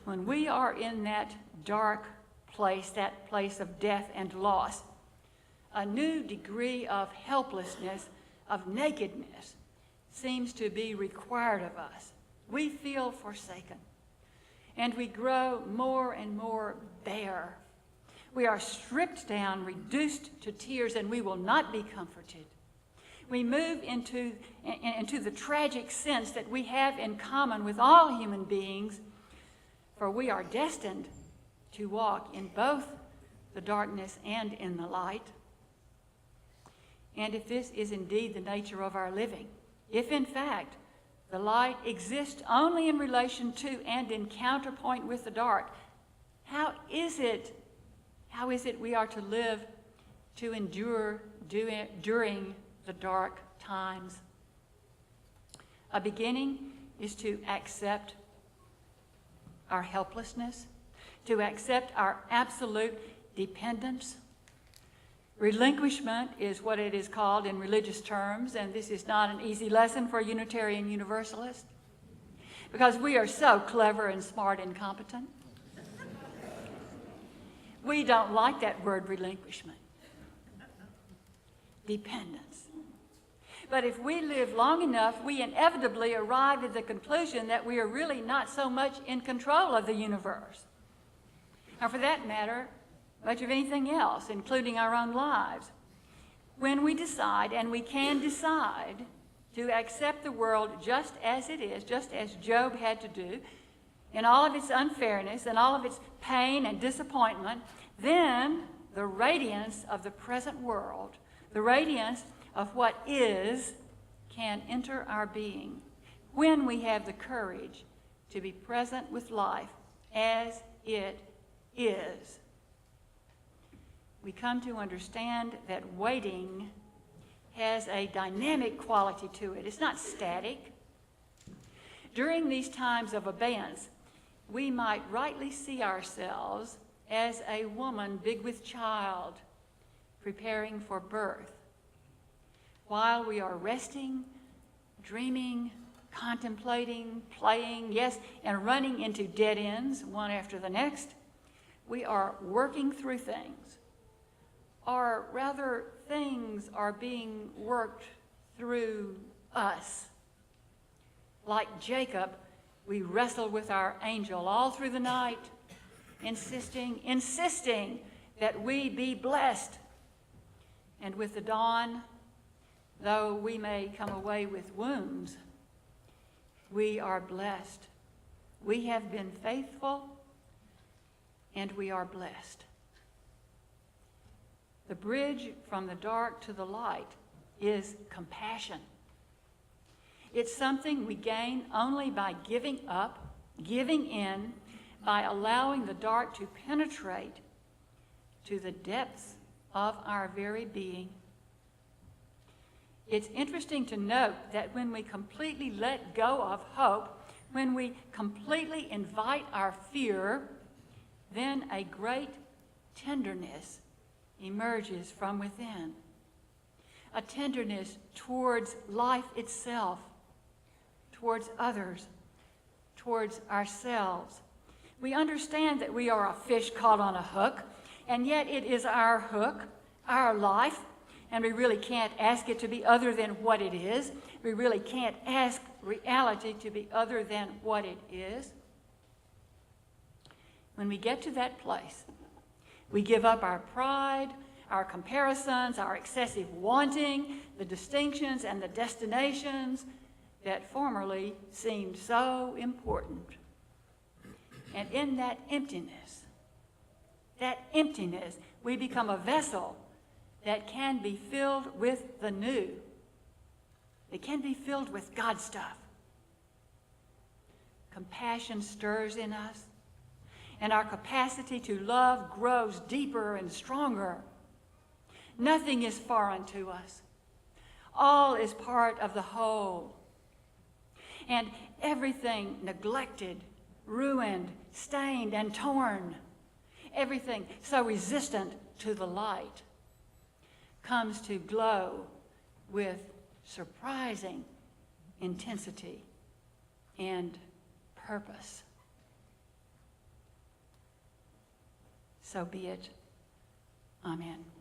when we are in that dark place, that place of death and loss, a new degree of helplessness, of nakedness, seems to be required of us. We feel forsaken, and we grow more and more bare. We are stripped down, reduced to tears, and we will not be comforted. We move into the tragic sense that we have in common with all human beings, for we are destined to walk in both the darkness and in the light. And if this is indeed the nature of our living, if in fact the light exists only in relation to and in counterpoint with the dark, how is it we are to live, to endure during the dark times? A beginning is to accept our helplessness, to accept our absolute dependence. Relinquishment is what it is called in religious terms, and this is not an easy lesson for a Unitarian Universalist, because we are so clever and smart and competent. We don't like that word relinquishment. Dependence. But if we live long enough, we inevitably arrive at the conclusion that we are really not so much in control of the universe, or for that matter, much of anything else, including our own lives. When we decide, and we can decide, to accept the world just as it is, just as Job had to do, in all of its unfairness and all of its pain and disappointment, then the radiance of the present world, the radiance of what is, can enter our being when we have the courage to be present with life as it is. We come to understand that waiting has a dynamic quality to it. It's not static. During these times of abeyance, we might rightly see ourselves as a woman big with child, preparing for birth, while we are resting, dreaming, contemplating, playing, yes, and running into dead ends one after the next. We are working through things, or rather, things are being worked through us. Like Jacob, we wrestle with our angel all through the night, insisting that we be blessed. And with the dawn, though we may come away with wounds, we are blessed. We have been faithful, and we are blessed. The bridge from the dark to the light is compassion. It's something we gain only by giving up, giving in, by allowing the dark to penetrate to the depths of our very being. It's interesting to note that when we completely let go of hope, when we completely invite our fear, then a great tenderness emerges from within. A tenderness towards life itself, towards others, towards ourselves. We understand that we are a fish caught on a hook, and yet it is our hook, our life, and we really can't ask it to be other than what it is. We really can't ask reality to be other than what it is. When we get to that place, we give up our pride, our comparisons, our excessive wanting, the distinctions and the destinations that formerly seemed so important. And in that emptiness, we become a vessel that can be filled with the new. It can be filled with God stuff. Compassion stirs in us, and our capacity to love grows deeper and stronger. Nothing is foreign to us. All is part of the whole. And everything neglected, ruined, stained, and torn, everything so resistant to the light, comes to glow with surprising intensity and purpose. so be it. Amen.